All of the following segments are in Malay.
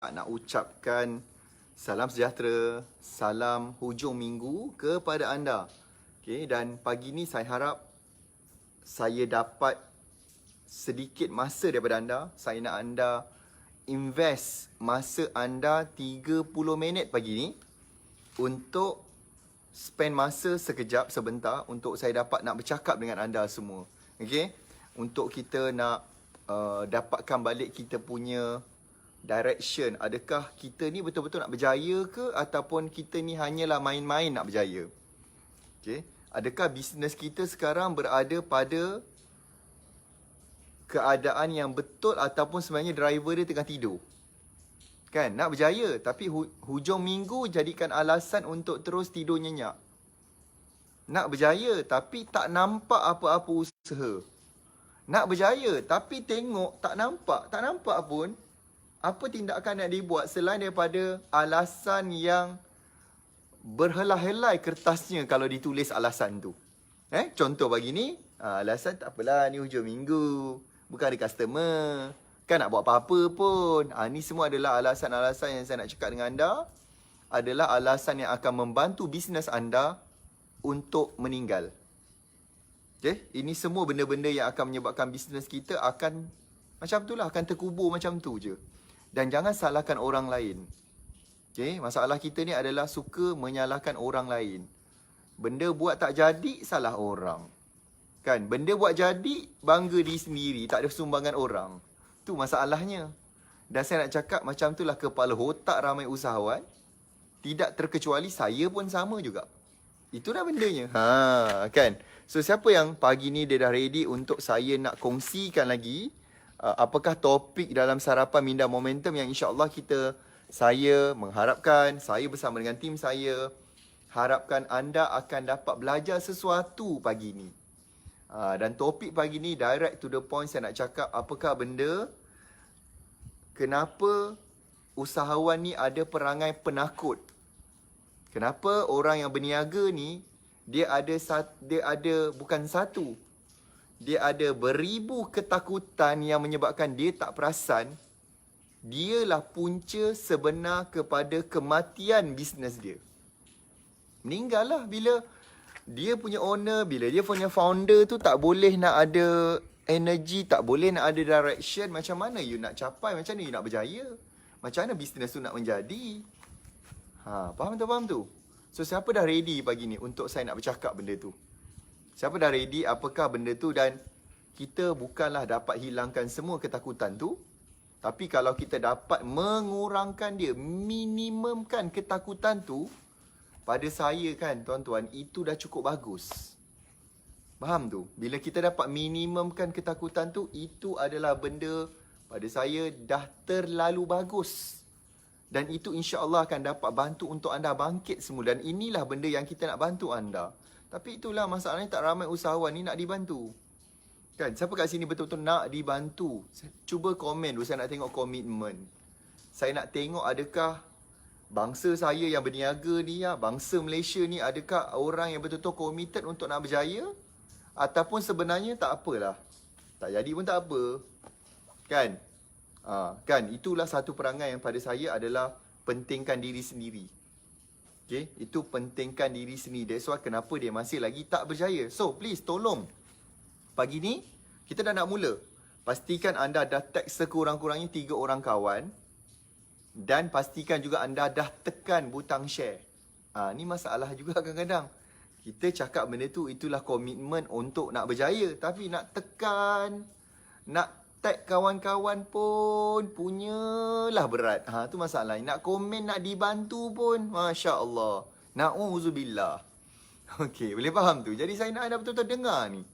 nak ucapkan salam sejahtera, salam hujung minggu kepada anda. Okay, dan pagi ni saya harap saya dapat sedikit masa daripada anda. Saya nak anda invest masa anda 30 minit pagi ni untuk spend masa sekejap, sebentar untuk saya dapat nak bercakap dengan anda semua. Okay, untuk kita nak dapatkan balik kita punya direction. Adakah kita ni betul-betul nak berjaya ke ataupun kita ni hanyalah main-main nak berjaya? Okay. Adakah bisnes kita sekarang berada pada keadaan yang betul ataupun sebenarnya driver dia tengah tidur? Kan, nak berjaya tapi hujung minggu jadikan alasan untuk terus tidur nyenyak. Nak berjaya tapi tak nampak apa-apa usaha. Nak berjaya tapi tengok tak nampak pun apa tindakan yang dibuat selain daripada alasan yang berhelai-helai kertasnya kalau ditulis alasan tu. Contoh pagi ni, alasan tak apalah ni hujung minggu, bukan ada customer, kan nak buat apa-apa pun. Ni semua adalah alasan-alasan yang saya nak cakap dengan anda, adalah alasan yang akan membantu bisnes anda untuk meninggal. Okay? Ini semua benda-benda yang akan menyebabkan bisnes kita akan macam tu lah, akan terkubur macam tu je. Dan jangan salahkan orang lain. Okay? Masalah kita ni adalah suka menyalahkan orang lain. Benda buat tak jadi, salah orang. Kan? Benda buat jadi, bangga diri sendiri, tak ada sumbangan orang. Tu masalahnya. Dan saya nak cakap macam tu lah kepala otak ramai usahawan. Tidak terkecuali saya pun sama juga. Itu dah bendanya. Kan? So siapa yang pagi ni dia dah ready untuk saya nak kongsikan lagi apakah topik dalam sarapan Minda Momentum yang insya-Allah saya mengharapkan, saya bersama dengan tim saya, harapkan anda akan dapat belajar sesuatu pagi ni. Dan topik pagi ni direct to the point, saya nak cakap apakah benda, kenapa usahawan ni ada perangai penakut. Kenapa orang yang berniaga ni, dia ada bukan satu, dia ada beribu ketakutan yang menyebabkan dia tak perasan dialah punca sebenar kepada kematian bisnes dia. Meninggal lah bila dia punya owner, bila dia punya founder tu tak boleh nak ada energy, tak boleh nak ada direction. Macam mana you nak capai, macam mana you nak berjaya, macam mana bisnes tu nak menjadi. Faham tu? So siapa dah ready pagi ni untuk saya nak bercakap benda tu? Siapa dah ready apakah benda tu? Dan kita bukanlah dapat hilangkan semua ketakutan tu, tapi kalau kita dapat mengurangkan dia, minimumkan ketakutan tu, pada saya kan tuan-tuan, itu dah cukup bagus. Faham tu? Bila kita dapat minimumkan ketakutan tu, itu adalah benda pada saya dah terlalu bagus. Dan itu insya-Allah akan dapat bantu untuk anda bangkit semula. Dan inilah benda yang kita nak bantu anda. Tapi itulah masalahnya, tak ramai usahawan ni nak dibantu. Kan? Siapa kat sini betul-betul nak dibantu? Cuba komen dulu, saya nak tengok komitmen. Saya nak tengok adakah bangsa saya yang berniaga ni, bangsa Malaysia ni, adakah orang yang betul-betul committed untuk nak berjaya? Ataupun sebenarnya tak apalah, tak jadi pun tak apa. Kan? Kan? Itulah satu perangai yang pada saya adalah pentingkan diri sendiri. Okay? Itu pentingkan diri sendiri. That's why kenapa dia masih lagi tak berjaya. So please tolong, pagi ni kita dah nak mula. Pastikan anda dah tag sekurang-kurangnya 3 orang kawan. Dan pastikan juga anda dah tekan butang share. Ni masalah juga kadang-kadang. Kita cakap benda tu, itulah komitmen untuk nak berjaya. Tapi nak tekan, nak tag kawan-kawan pun punyalah berat. Tu masalah. Nak komen, nak dibantu pun, Masya Allah, na'udzubillah. Okey, boleh faham tu? Jadi saya nak anda betul-betul dengar ni.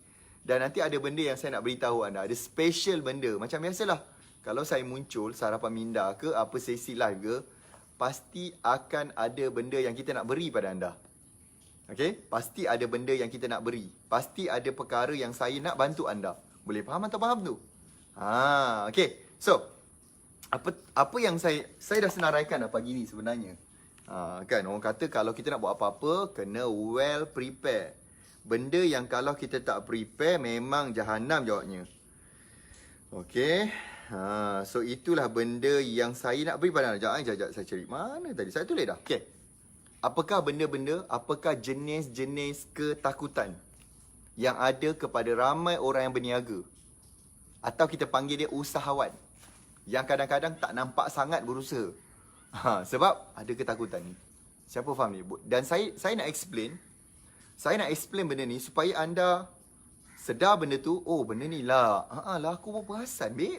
Dan nanti ada benda yang saya nak beritahu anda. Ada special benda. Macam biasalah, kalau saya muncul sarapan minda ke, apa sesi live ke, pasti akan ada benda yang kita nak beri pada anda. Okey? Pasti ada benda yang kita nak beri. Pasti ada perkara yang saya nak bantu anda. Boleh faham atau faham tu? Okay. So, apa yang saya dah senaraikan dah pagi ni sebenarnya. Kan, orang kata kalau kita nak buat apa-apa, kena well prepare. Benda yang kalau kita tak prepare, memang jahanam jawabnya. Okay. So itulah benda yang saya nak beri pada anda. Sekejap, saya cari. Mana tadi? Saya tulis dah. Okay. Apakah benda-benda, apakah jenis-jenis ketakutan yang ada kepada ramai orang yang berniaga? Atau kita panggil dia usahawan, yang kadang-kadang tak nampak sangat berusaha. Sebab ada ketakutan ni. Siapa faham ni? Dan saya nak explain. Saya nak explain benda ni supaya anda sedar benda tu. Oh, benda ni lah. Lah aku pun perasan, babe.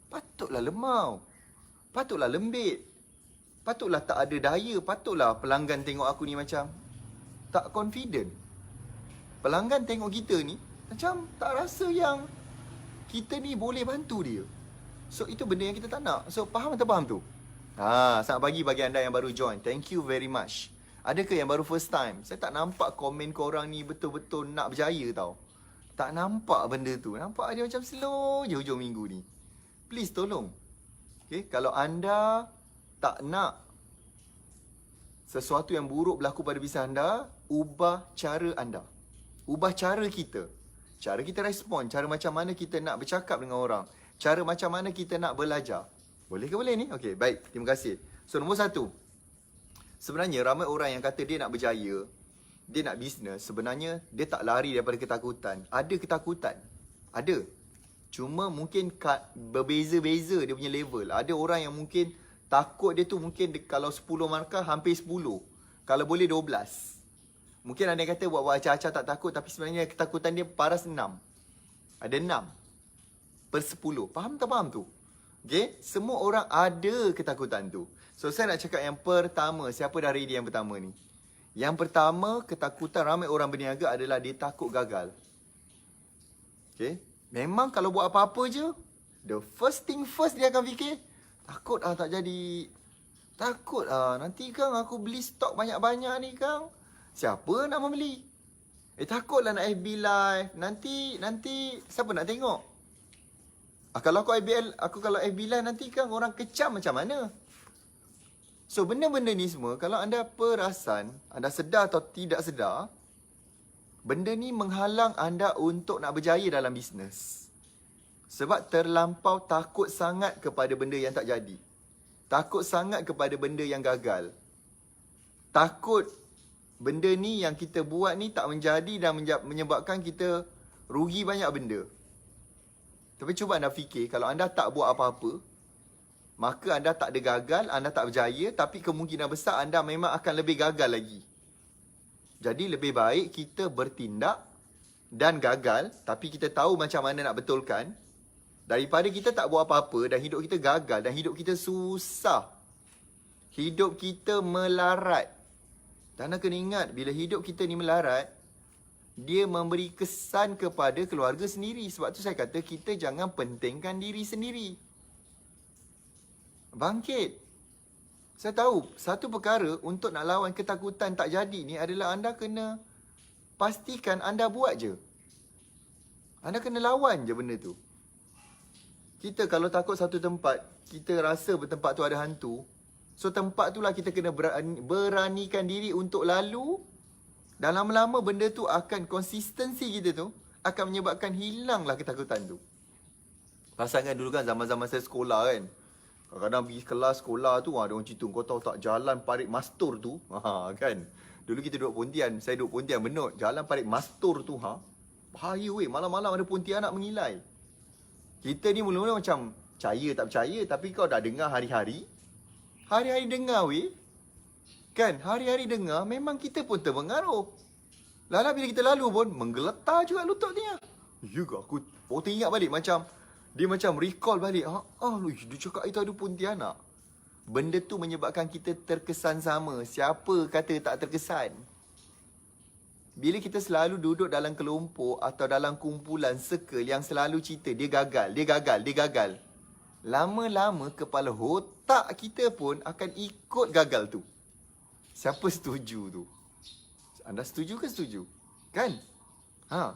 Patutlah lemau. Patutlah lembit. Patutlah tak ada daya. Patutlah pelanggan tengok aku ni macam tak confident. Pelanggan tengok kita ni macam tak rasa yang kita ni boleh bantu dia. So itu benda yang kita tak nak. So faham atau faham tu? Selamat pagi bagi anda yang baru join. Thank you very much. Adakah yang baru first time? Saya tak nampak komen korang ni betul-betul nak berjaya tau. Tak nampak benda tu. Nampak dia macam slow je hujung minggu ni. Please tolong. Okay, kalau anda tak nak sesuatu yang buruk berlaku pada bisnes anda, ubah cara anda. Ubah cara kita. Cara kita respon, cara macam mana kita nak bercakap dengan orang, cara macam mana kita nak belajar. Boleh ke boleh ni? Okey, baik. Terima kasih. So, nombor 1. Sebenarnya, ramai orang yang kata dia nak berjaya, dia nak bisnes, sebenarnya dia tak lari daripada ketakutan. Ada ketakutan. Ada. Cuma mungkin berbeza-beza dia punya level. Ada orang yang mungkin takut dia tu mungkin kalau 10 markah, hampir 10. Kalau boleh 12. Mungkin ada yang kata buat-buat acah-acah tak takut, tapi sebenarnya ketakutan dia paras 6. Ada 6 per 10. Faham tak faham tu? Okay? Semua orang ada ketakutan tu. So saya nak cakap yang pertama. Siapa dah ready yang pertama ni? Yang pertama, ketakutan ramai orang berniaga adalah dia takut gagal. Okay? Memang kalau buat apa-apa je, the first thing first dia akan fikir, takut tak jadi. Takut nanti Kang aku beli stok banyak-banyak ni Kang, siapa nak membeli? Takutlah nak FB live. Nanti siapa nak tengok? Kalau kalau FB live nanti kan orang kecam macam mana? So benda-benda ni semua, kalau anda perasan, anda sedar atau tidak sedar, benda ni menghalang anda untuk nak berjaya dalam bisnes. Sebab terlampau takut sangat kepada benda yang tak jadi. Takut sangat kepada benda yang gagal. Takut benda ni yang kita buat ni tak menjadi dan menyebabkan kita rugi banyak benda. Tapi cuba anda fikir, kalau anda tak buat apa-apa, maka anda tak ada gagal, anda tak berjaya, tapi kemungkinan besar anda memang akan lebih gagal lagi. Jadi lebih baik kita bertindak dan gagal, tapi kita tahu macam mana nak betulkan, daripada kita tak buat apa-apa dan hidup kita gagal dan hidup kita susah. Hidup kita melarat. Dan anda kena ingat, bila hidup kita ni melarat, dia memberi kesan kepada keluarga sendiri. Sebab tu saya kata kita jangan pentingkan diri sendiri. Bangkit. Saya tahu satu perkara untuk nak lawan ketakutan tak jadi ni adalah anda kena pastikan anda buat je. Anda kena lawan je benda tu. Kita kalau takut satu tempat, kita rasa tempat tu ada hantu. So tempat tu lah kita kena beranikan diri untuk lalu. Dan lama-lama benda tu akan, konsistensi kita tu akan menyebabkan hilanglah ketakutan tu. Pasangan dulu kan zaman-zaman saya sekolah kan, kadang-kadang pergi kelas sekolah tu, ada orang cerita, kau tahu tak jalan Parit Mastur tu, kan. Dulu kita duduk Pontian, saya duduk Pontian Benut, jalan Parit Mastur tu, bahaya weh, malam-malam ada Pontianak mengilai. Kita ni mula-mula macam percaya tak percaya, tapi kau dah dengar hari-hari dengar weh. Kan, hari-hari dengar, memang kita pun terpengaruh. Lala bila kita lalu pun, menggeletar juga lutut dia. Ya ke, aku teringat balik macam, dia macam recall balik. Dia cakap itu ada Pontianak. Benda tu menyebabkan kita terkesan sama. Siapa kata tak terkesan? Bila kita selalu duduk dalam kelompok atau dalam kumpulan circle yang selalu cerita, dia gagal. Lama-lama kepala otak kita pun akan ikut gagal tu. Siapa setuju tu? Anda setuju ke setuju? Kan?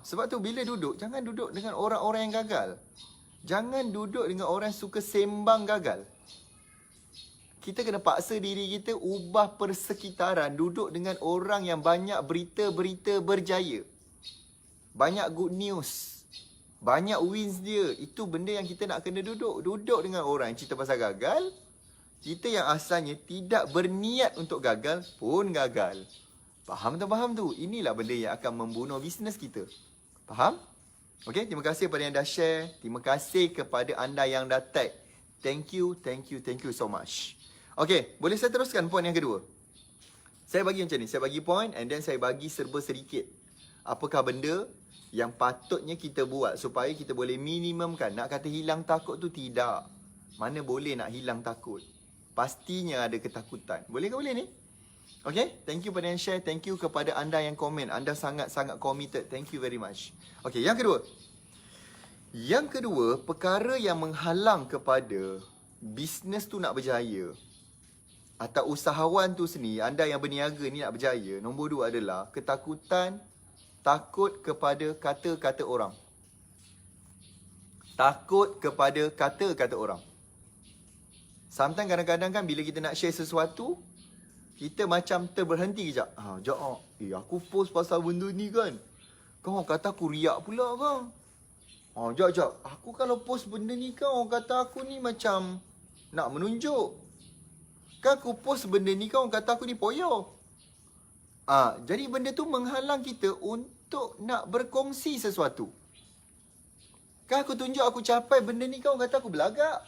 Sebab tu bila duduk, jangan duduk dengan orang-orang yang gagal. Jangan duduk dengan orang yang suka sembang gagal. Kita kena paksa diri kita ubah persekitaran, duduk dengan orang yang banyak berita-berita berjaya. Banyak good news. banyak wins dia. Itu benda yang kita nak kena duduk dengan orang cerita pasal gagal. Kita yang asalnya tidak berniat untuk gagal pun gagal. Faham tak faham tu? Inilah benda yang akan membunuh bisnes kita. Faham? Okay, terima kasih kepada yang dah share. Terima kasih kepada anda yang dah tag. Thank you so much. Okay, boleh saya teruskan poin yang kedua? Saya bagi macam ni. Saya bagi poin and then saya bagi serba sedikit. Apakah benda yang patutnya kita buat supaya kita boleh minimumkan. Nak kata hilang takut tu tidak. Mana boleh nak hilang takut. Pastinya ada ketakutan. Boleh ke boleh ni? Okay, thank you pada yang share. Thank you kepada anda yang komen. Anda sangat-sangat committed. Thank you very much. Okay, yang kedua. Yang kedua, perkara yang menghalang kepada bisnes tu nak berjaya. Atau usahawan tu sendiri, anda yang berniaga ni nak berjaya. Nombor 2 adalah ketakutan, takut kepada kata-kata orang. Takut kepada kata-kata orang. Sometimes kadang-kadang kan bila kita nak share sesuatu, kita macam terberhenti kejap. Aku post pasal benda ni kan. Kau orang kata aku riak pula kan. Jap. Aku kalau post benda ni kan orang kata aku ni macam nak menunjuk. Kan aku post benda ni kan orang kata aku ni poyo. Jadi benda tu menghalang kita untuk nak berkongsi sesuatu. Kan aku tunjuk aku capai benda ni kan orang kata aku belagak.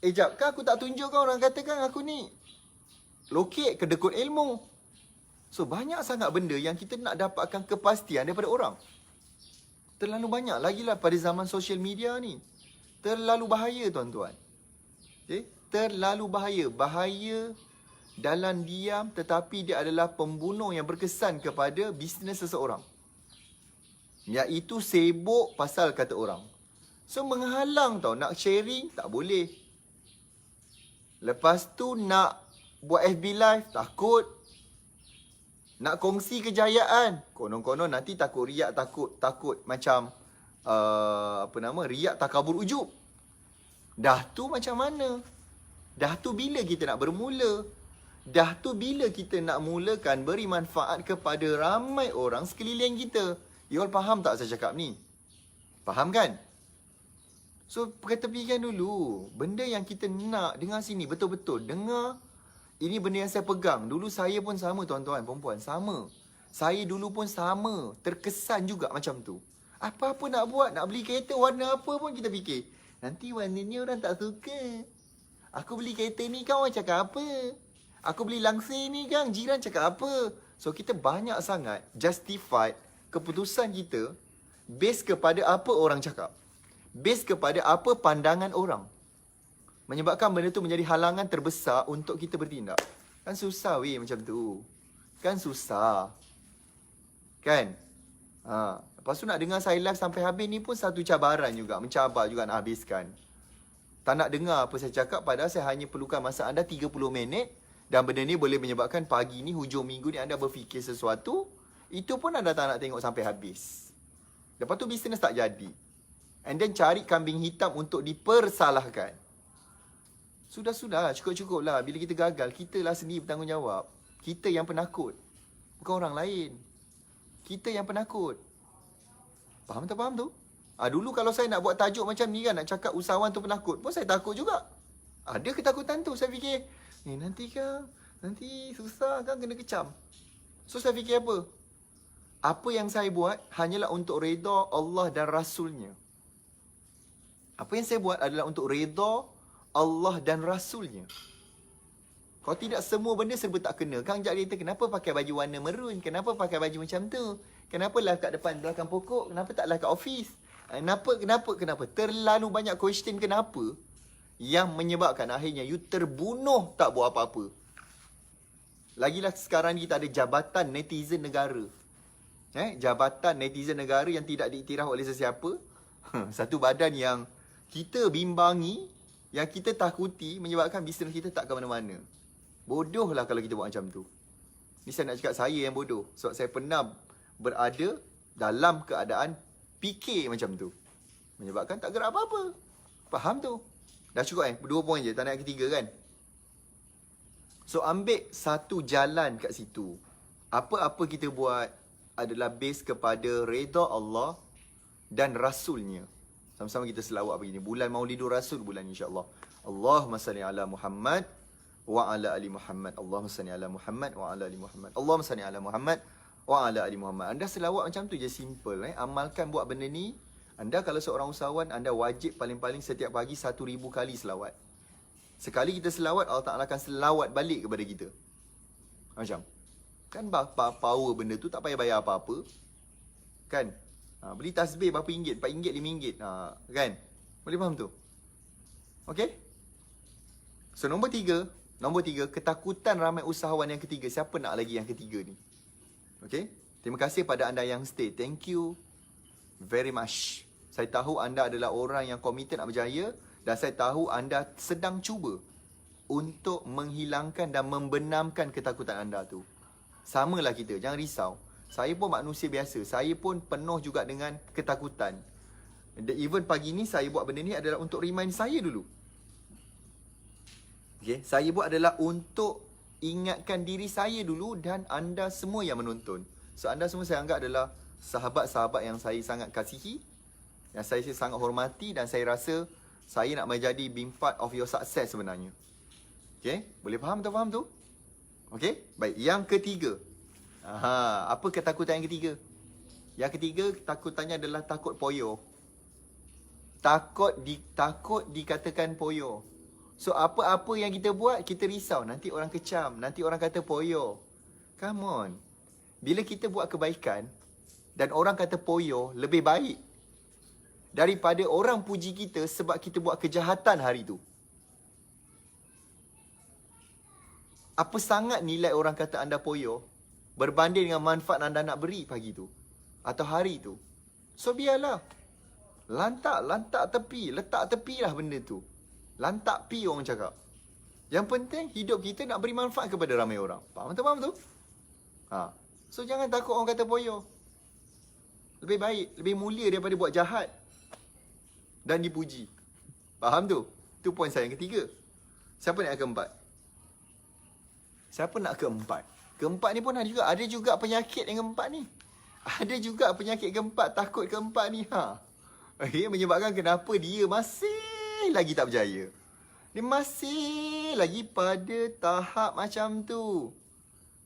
Jap, kan aku tak tunjuk kan orang kata kan aku ni lokek, kedekut ilmu. So, banyak sangat benda yang kita nak dapatkan kepastian daripada orang. Terlalu banyak. Lagilah pada zaman social media ni. Terlalu bahaya, tuan-tuan. Okay? Terlalu bahaya. Bahaya dalam diam tetapi dia adalah pembunuh yang berkesan kepada bisnes seseorang. Iaitu sibuk pasal kata orang. So, menghalang tau. Nak sharing, tak boleh. Lepas tu, nak buat FB Live, takut. Nak kongsi kejayaan, konon-konon nanti takut riak, takut macam riak takabur ujub. Dah tu macam mana? Dah tu bila kita nak bermula? Dah tu bila kita nak mulakan beri manfaat kepada ramai orang sekeliling kita? You all faham tak saya cakap ni? Faham kan? So, ketepikan dulu. Benda yang kita nak dengar sini betul-betul. Dengar. Ini benda yang saya pegang. Dulu saya pun sama, tuan-tuan, perempuan. Sama. Saya dulu pun sama. Terkesan juga macam tu. Apa-apa nak buat, nak beli kereta warna apa pun kita fikir. Nanti warna ni orang tak suka. Aku beli kereta ni kan orang cakap apa? Aku beli langsir ni kan jiran cakap apa? So, kita banyak sangat justified keputusan kita based kepada apa orang cakap. Based kepada apa pandangan orang. Menyebabkan benda tu menjadi halangan terbesar untuk kita bertindak. Kan susah weh macam tu. Kan susah. Kan? Lepas tu nak dengar saya live sampai habis ni pun satu cabaran juga. Mencabar juga nak habiskan. Tak nak dengar apa saya cakap padahal saya hanya perlukan masa anda 30 minit. Dan benda ni boleh menyebabkan pagi ni, hujung minggu ni anda berfikir sesuatu. Itu pun anda tak nak tengok sampai habis. Lepas tu bisnes tak jadi. And then cari kambing hitam untuk dipersalahkan. Sudah-sudah, cukup-cukup lah. Bila kita gagal, kita lah sendiri bertanggungjawab. Kita yang penakut. Bukan orang lain. Kita yang penakut. Faham tak faham tu? Dulu kalau saya nak buat tajuk macam ni kan, nak cakap usahawan tu penakut, pun saya takut juga. Ada ketakutan tu. Saya fikir, nanti kan, nanti susah kan kena kecam. So saya fikir apa? Apa yang saya buat hanyalah untuk reda Allah dan Rasulnya. Apa yang saya buat adalah untuk reda Allah dan Rasulnya. Kalau tidak semua benda serba tak kena. Kang Jad kata, kenapa pakai baju warna merun? Kenapa pakai baju macam tu? Kenapa lah kat depan belakang pokok? Kenapa taklah kat office? Kenapa? Terlalu banyak question kenapa yang menyebabkan akhirnya you terbunuh tak buat apa-apa. Lagilah sekarang kita ada jabatan netizen negara. Jabatan netizen negara yang tidak diiktiraf oleh sesiapa. Satu badan yang kita bimbangi, yang kita takuti menyebabkan bisnes kita tak ke mana-mana. Bodoh lah kalau kita buat macam tu. Ni saya nak cakap saya yang bodoh. Sebab saya pernah berada dalam keadaan fikir macam tu. Menyebabkan tak gerak apa-apa. Faham tu? Dah cukup 2 poin je. Tak nak yang ketiga kan? So ambil satu jalan kat situ. Apa-apa kita buat adalah base kepada reda Allah dan Rasulnya. Sama-sama kita selawat begini. Bulan Maulidur Rasul bulan insya-Allah. Allahumma salli ala Muhammad wa ala ali Muhammad. Allahumma salli ala Muhammad wa ala ali Muhammad. Allahumma salli ala Muhammad wa ala ali Muhammad. Anda selawat macam tu je, simple. Amalkan buat benda ni. Anda kalau seorang usahawan, anda wajib paling-paling setiap pagi 1000 kali selawat. Sekali kita selawat, Allah Ta'ala akan selawat balik kepada kita. Macam. Kan power benda tu, tak payah bayar apa-apa. Kan? Beli tasbih berapa ringgit? RM4, RM5. Kan? Boleh faham tu? Okay? So, nombor tiga, ketakutan ramai usahawan yang ketiga. Siapa nak lagi yang ketiga ni? Okay? Terima kasih pada anda yang stay. Thank you very much. Saya tahu anda adalah orang yang komited nak berjaya. Dan saya tahu anda sedang cuba untuk menghilangkan dan membenamkan ketakutan anda tu. Samalah kita, jangan risau. Saya pun manusia biasa. Saya pun penuh juga dengan ketakutan. Even pagi ni saya buat benda ni adalah untuk remind saya dulu. Okay? Saya buat adalah untuk ingatkan diri saya dulu dan anda semua yang menonton. So anda semua saya anggap adalah sahabat-sahabat yang saya sangat kasihi, yang saya sangat hormati, dan saya rasa saya nak menjadi being part of your success sebenarnya. Okay? Boleh faham tu? Okay? Baik, yang ketiga. Apa ketakutan yang ketiga? Yang ketiga, ketakutannya adalah takut poyo. Takut dikatakan poyo. So, apa-apa yang kita buat, kita risau. Nanti orang kecam, nanti orang kata poyo. Come on. Bila kita buat kebaikan, dan orang kata poyo, lebih baik daripada orang puji kita sebab kita buat kejahatan hari tu. Apa sangat nilai orang kata anda poyo berbanding dengan manfaat anda nak beri pagi tu atau hari tu. So biarlah. Lantak tepi. Letak tepilah benda tu. Lantak pi orang cakap. Yang penting hidup kita nak beri manfaat kepada ramai orang. Faham tu? So jangan takut orang kata poyo. Lebih baik, lebih mulia daripada buat jahat dan dipuji. Faham tu? Tu poin saya yang ketiga. Siapa nak keempat? Keempat ni pun ada juga penyakit yang keempat ni. Ada juga penyakit keempat, takut keempat ni. Okay, menyebabkan kenapa dia masih lagi tak berjaya. Dia masih lagi pada tahap macam tu.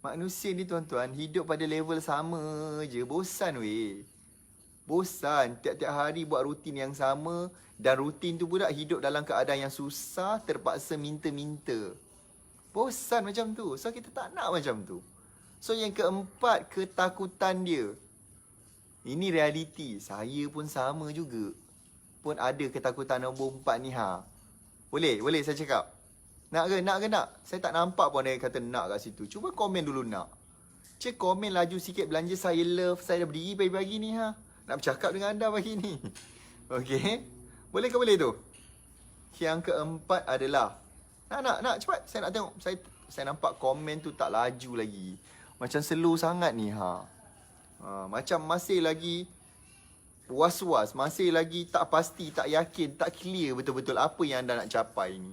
Manusia ni tuan-tuan, hidup pada level sama je. Bosan weh. Bosan, tiap-tiap hari buat rutin yang sama. Dan rutin tu pula hidup dalam keadaan yang susah, terpaksa minta-minta. Bosan macam tu. So kita tak nak macam tu. So yang keempat, ketakutan dia. Ini realiti. Saya pun sama juga. Pun ada ketakutan nombor 4 ni. Boleh saya cakap? Nak ke? Saya tak nampak pun ada yang kata nak kat situ. Cuba komen dulu nak. Cik komen laju sikit, belanja saya love. Saya dah berdiri pagi-pagi ni. Nak bercakap dengan anda pagi ni. Okey. Boleh ke boleh tu? Yang keempat adalah nak cepat. Saya nak tengok. Saya nampak komen tu tak laju lagi. Macam slow sangat ni. Macam masih lagi was-was. Masih lagi tak pasti, tak yakin, tak clear betul-betul apa yang anda nak capai ni.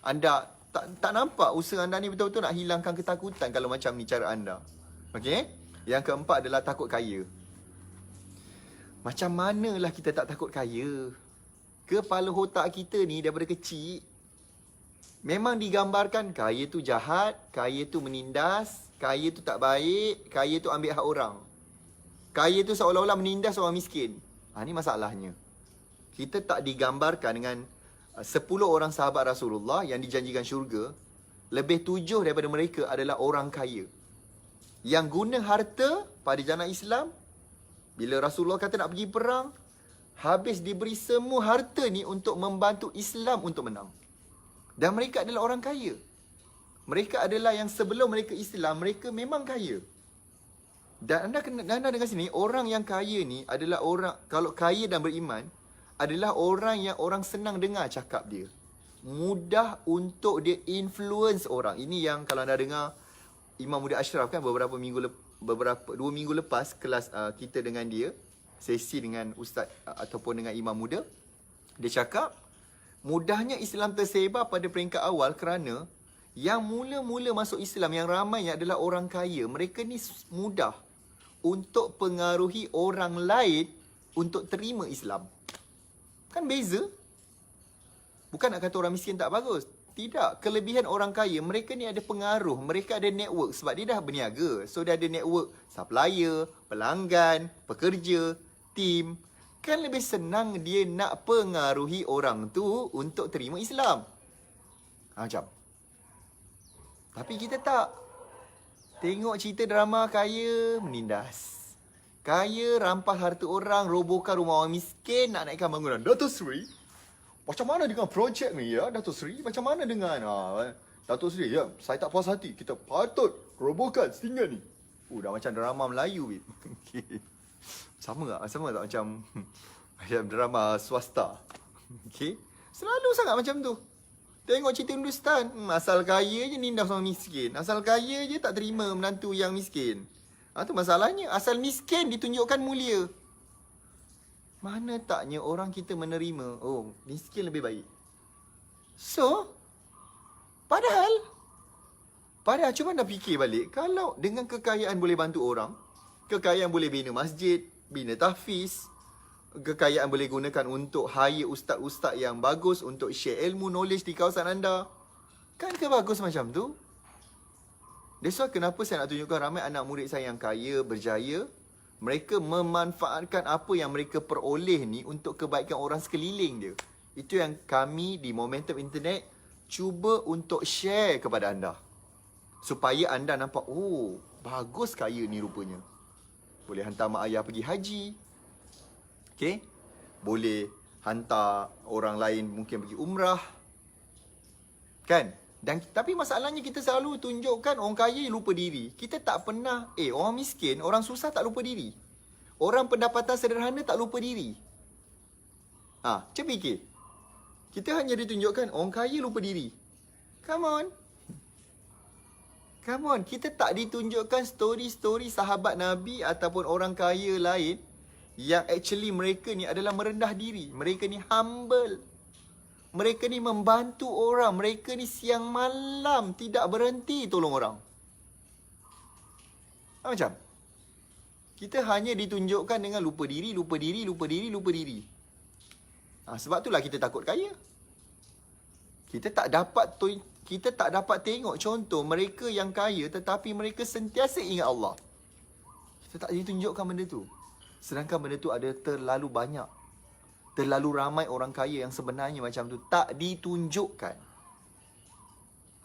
Anda tak nampak usaha anda ni betul-betul nak hilangkan ketakutan kalau macam ni cara anda. Okey? Yang keempat adalah takut kaya. Macam manalah kita tak takut kaya? Kepala otak kita ni daripada kecil memang digambarkan kaya tu jahat, kaya tu menindas, kaya tu tak baik, kaya tu ambil hak orang. Kaya tu seolah-olah menindas orang miskin. Ni masalahnya. Kita tak digambarkan dengan 10 orang sahabat Rasulullah yang dijanjikan syurga. Lebih 7 daripada mereka adalah orang kaya. Yang guna harta pada jalan Islam. Bila Rasulullah kata nak pergi perang, habis diberi semua harta ni untuk membantu Islam untuk menang. Dan mereka adalah orang kaya. Mereka adalah yang sebelum mereka Islam, mereka memang kaya. Dan anda dengar sini, orang yang kaya ni adalah orang, kalau kaya dan beriman, adalah orang yang orang senang dengar cakap dia. Mudah untuk dia influence orang. Ini yang kalau anda dengar Imam Muda Ashraf kan 2 minggu lepas kelas kita dengan dia, sesi dengan ustaz ataupun dengan imam muda, dia cakap mudahnya Islam tersebar pada peringkat awal kerana yang mula-mula masuk Islam yang ramainya adalah orang kaya. Mereka ni mudah untuk pengaruhi orang lain untuk terima Islam. Kan beza. Bukan nak kata orang miskin tak bagus. Tidak. Kelebihan orang kaya, mereka ni ada pengaruh. Mereka ada network sebab dia dah berniaga. So, dia ada network supplier, pelanggan, pekerja, tim. Kan lebih senang dia nak pengaruhi orang tu untuk terima Islam. Macam. Tapi kita tak. Tengok cerita drama kaya, menindas. Kaya, rampas harta orang, robohkan rumah orang miskin, nak naikkan bangunan. Dato' Sri, macam mana dengan projek ni ya, Dato' Sri? Macam mana dengan... Dato' Sri, ya, saya tak puas hati. Kita patut robohkan setinggan ni. Dah macam drama Melayu, babe. Okay. Sama tak? Sama tak macam drama swasta? Okay. Selalu sangat macam tu. Tengok cerita Hindustan. Asal kaya je nindas orang miskin. Asal kaya je tak terima menantu yang miskin. Itu masalahnya. Asal miskin ditunjukkan mulia. Mana taknya orang kita menerima, oh, miskin lebih baik. So, padahal cuba anda fikir balik, kalau dengan kekayaan boleh bantu orang, kekayaan boleh bina masjid, bina tahfiz, kekayaan boleh gunakan untuk hire ustaz-ustaz yang bagus untuk share ilmu, knowledge di kawasan anda. Kan bagus macam tu? That's why kenapa saya nak tunjukkan ramai anak murid saya yang kaya, berjaya. Mereka memanfaatkan apa yang mereka peroleh ni untuk kebaikan orang sekeliling dia. Itu yang kami di Momentum Internet cuba untuk share kepada anda. Supaya anda nampak, oh, bagus kaya ni rupanya. Boleh hantar mak ayah pergi haji. Okay? Boleh hantar orang lain mungkin pergi umrah. Kan? Tapi masalahnya kita selalu tunjukkan orang kaya lupa diri. Kita tak pernah, orang miskin, orang susah tak lupa diri. Orang pendapatan sederhana tak lupa diri. Cuba fikir. Kita hanya ditunjukkan orang kaya lupa diri. Come on. Come on. Kita tak ditunjukkan story-story sahabat Nabi ataupun orang kaya lain yang actually mereka ni adalah merendah diri. Mereka ni humble. Mereka ni membantu orang. Mereka ni siang malam tidak berhenti tolong orang. Macam? Kita hanya ditunjukkan dengan lupa diri, lupa diri, lupa diri, lupa diri. Sebab itulah kita takut kaya. Kita tak dapat tengok contoh mereka yang kaya tetapi mereka sentiasa ingat Allah. Kita tak ditunjukkan benda tu. Sedangkan benda tu ada terlalu banyak. Terlalu ramai orang kaya yang sebenarnya macam tu tak ditunjukkan.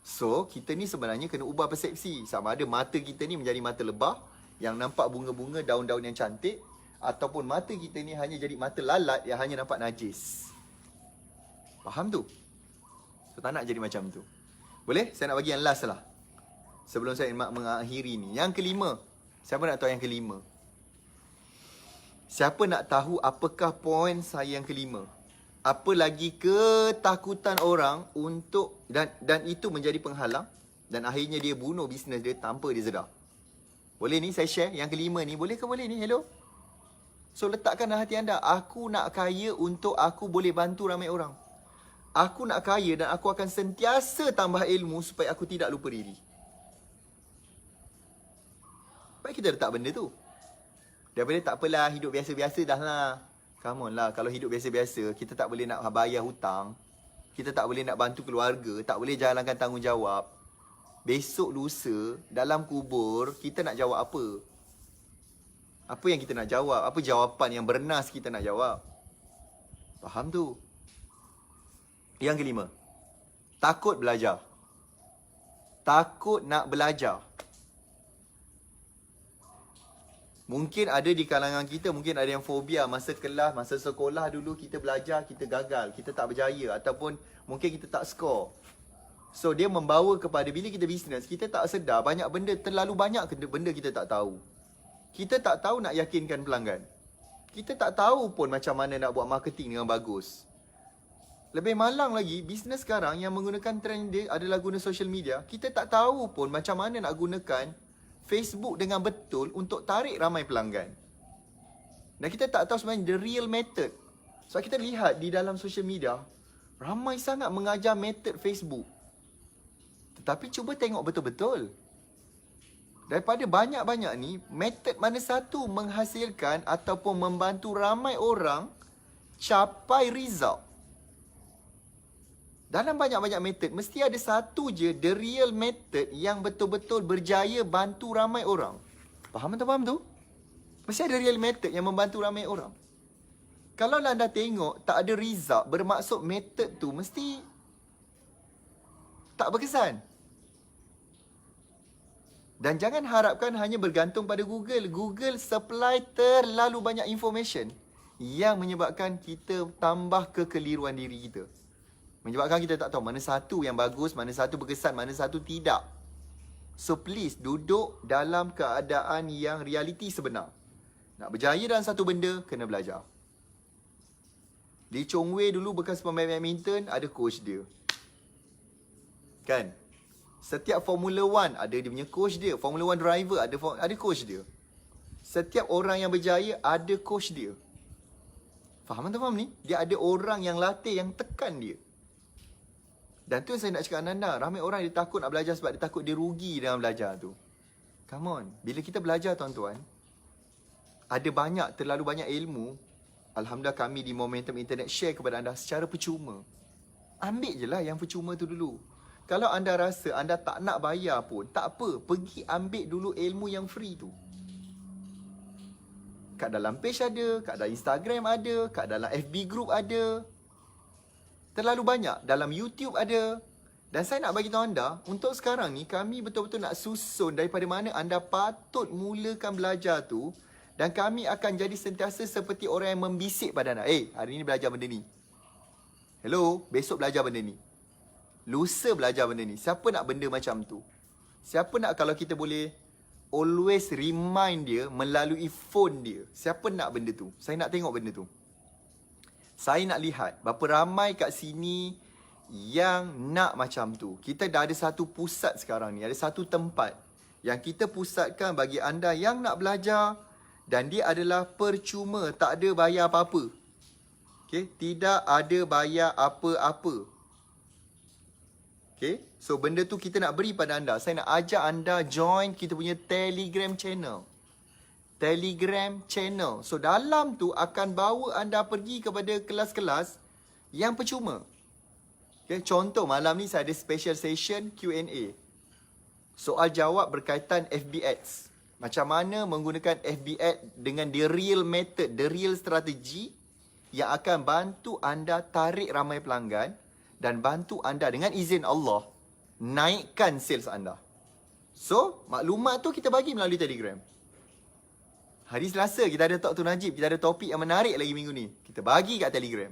So, kita ni sebenarnya kena ubah persepsi. Sama ada mata kita ni menjadi mata lebah yang nampak bunga-bunga, daun-daun yang cantik, ataupun mata kita ni hanya jadi mata lalat yang hanya nampak najis. Faham tu? So, tak nak jadi macam tu. Boleh? Saya nak bagi yang last lah. Sebelum saya mengakhiri ni. Yang kelima. Siapa nak tahu yang kelima? Siapa nak tahu apakah poin saya yang kelima? Apa lagi ketakutan orang untuk dan itu menjadi penghalang dan akhirnya dia bunuh bisnes dia tanpa dia sedar. Boleh ni saya share yang kelima ni, boleh ke boleh ni? Hello. So letakkan dalam hati anda, aku nak kaya untuk aku boleh bantu ramai orang. Aku nak kaya dan aku akan sentiasa tambah ilmu supaya aku tidak lupa diri. Baik kita letak benda tu. Daripada tak apalah, hidup biasa-biasa dah lah. Come on lah, kalau hidup biasa-biasa, kita tak boleh nak bayar hutang. Kita tak boleh nak bantu keluarga, tak boleh jalankan tanggungjawab. Besok lusa, dalam kubur, kita nak jawab apa? Apa yang kita nak jawab? Apa jawapan yang bernas kita nak jawab? Faham tu? Yang kelima, takut belajar. Takut nak belajar. Mungkin ada di kalangan kita, mungkin ada yang fobia masa kelas, masa sekolah dulu kita belajar, kita gagal, kita tak berjaya ataupun mungkin kita tak skor. So dia membawa kepada bila kita bisnes, kita tak sedar banyak benda, terlalu banyak benda kita tak tahu. Kita tak tahu nak yakinkan pelanggan. Kita tak tahu pun macam mana nak buat marketing dengan bagus. Lebih malang lagi, bisnes sekarang yang menggunakan trend dia adalah guna social media. Kita tak tahu pun macam mana nak gunakan Facebook dengan betul untuk tarik ramai pelanggan. Dan kita tak tahu sebenarnya the real method. Sebab kita lihat di dalam social media, ramai sangat mengajar method Facebook. Tetapi cuba tengok betul-betul. Daripada banyak-banyak ni, metod mana satu menghasilkan ataupun membantu ramai orang capai result? Dalam banyak-banyak metod, mesti ada satu je the real method yang betul-betul berjaya bantu ramai orang. Faham atau faham tu? Mesti ada real method yang membantu ramai orang. Kalau anda tengok tak ada result, bermaksud method tu mesti tak berkesan. Dan jangan harapkan hanya bergantung pada Google. Google supply terlalu banyak information yang menyebabkan kita tambah kekeliruan diri kita. Menyebabkan kita tak tahu mana satu yang bagus, mana satu berkesan, mana satu tidak. So please, duduk dalam keadaan yang realiti sebenar. Nak berjaya dalam satu benda, kena belajar. Lee Chong Wei dulu bekas pemain badminton, ada coach dia. Kan? Setiap Formula 1 ada dia punya coach dia. Formula 1 driver ada coach dia. Setiap orang yang berjaya ada coach dia. Faham atau faham ni? Dia ada orang yang latih, yang tekan dia. Dan tu yang saya nak cakap dengan anda. Ramai orang dia takut nak belajar sebab dia takut dia rugi dalam belajar tu. Come on. Bila kita belajar tuan-tuan, ada terlalu banyak ilmu. Alhamdulillah kami di Momentum Internet share kepada anda secara percuma. Ambil je lah yang percuma tu dulu. Kalau anda rasa anda tak nak bayar pun, tak apa. Pergi ambil dulu ilmu yang free tu. Kat dalam page ada, kat dalam Instagram ada, kat dalam FB group ada. Terlalu banyak. Dalam YouTube ada. Dan saya nak bagi tahu anda, untuk sekarang ni kami betul-betul nak susun daripada mana anda patut mulakan belajar tu. Dan kami akan jadi sentiasa seperti orang yang membisik pada anda. Hari ni belajar benda ni. Hello, besok belajar benda ni. Lusa belajar benda ni. Siapa nak benda macam tu? Siapa nak kalau kita boleh always remind dia melalui phone dia? Siapa nak benda tu? Saya nak tengok benda tu. Saya nak lihat berapa ramai kat sini yang nak macam tu. Kita dah ada satu pusat sekarang ni. Ada satu tempat yang kita pusatkan bagi anda yang nak belajar. Dan dia adalah percuma. Tak ada bayar apa-apa. Okay? Tidak ada bayar apa-apa. Okay? So benda tu kita nak beri pada anda. Saya nak ajak anda join kita punya Telegram channel. Telegram channel. So dalam tu akan bawa anda pergi kepada kelas-kelas yang percuma. Okay? Contoh malam ni saya ada special session Q&A. Soal jawab berkaitan FB Ads. Macam mana menggunakan FB Ads dengan the real method, the real strategi yang akan bantu anda tarik ramai pelanggan dan bantu anda dengan izin Allah naikkan sales anda. So, maklumat tu kita bagi melalui Telegram. Hari Selasa kita ada Talk to Najib, kita ada topik yang menarik lagi minggu ni. Kita bagi kat Telegram.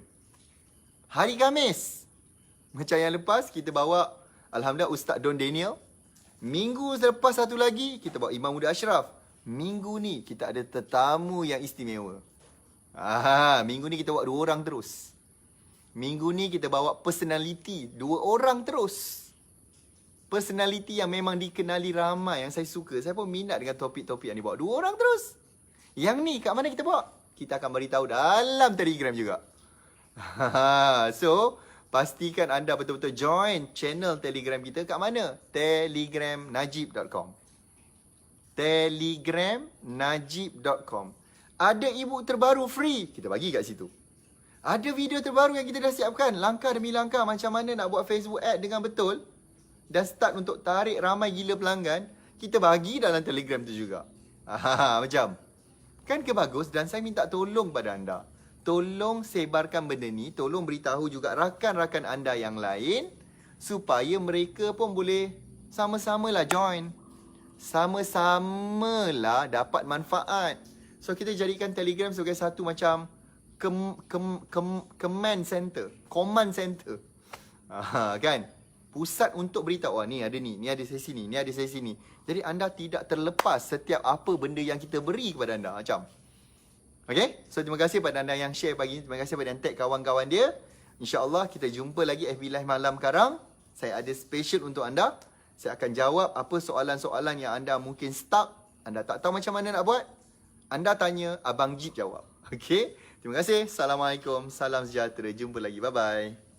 Hari Khamis, macam yang lepas kita bawa Alhamdulillah Ustaz Don Daniel. Minggu selepas satu lagi, kita bawa Imam Muda Ashraf. Minggu ni, kita ada tetamu yang istimewa. Minggu ni kita bawa 2 orang terus. Minggu ni kita bawa personality 2 orang terus. Personality yang memang dikenali ramai, yang saya suka. Saya pun minat dengan topik-topik yang dibawa. 2 orang terus. Yang ni, kat mana kita bawa? Kita akan beritahu dalam Telegram juga. So, pastikan anda betul-betul join channel Telegram kita kat mana? telegramnajib.com. telegramnajib.com. Ada ebook terbaru free, kita bagi kat situ. Ada video terbaru yang kita dah siapkan, langkah demi langkah macam mana nak buat Facebook ad dengan betul dan start untuk tarik ramai gila pelanggan, kita bagi dalam Telegram tu juga. Macam kan ke bagus? Dan saya minta tolong pada anda. Tolong sebarkan benda ni, tolong beritahu juga rakan-rakan anda yang lain supaya mereka pun boleh sama-samalah join. Sama-samalah dapat manfaat. So kita jadikan Telegram sebagai satu macam command center. Kan? Pusat untuk beritahu, ni ada ni ada sesi ni ada sesi ni. Jadi anda tidak terlepas setiap apa benda yang kita beri kepada anda. Macam okay? So, terima kasih pada anda yang share pagi ni. Terima kasih pada yang tag kawan-kawan dia. InsyaAllah kita jumpa lagi FB Live malam sekarang. Saya ada special untuk anda. Saya akan jawab apa soalan-soalan yang anda mungkin stuck. Anda tak tahu macam mana nak buat. Anda tanya, Abang Jeep jawab. Okay? Terima kasih. Assalamualaikum. Salam sejahtera. Jumpa lagi. Bye-bye.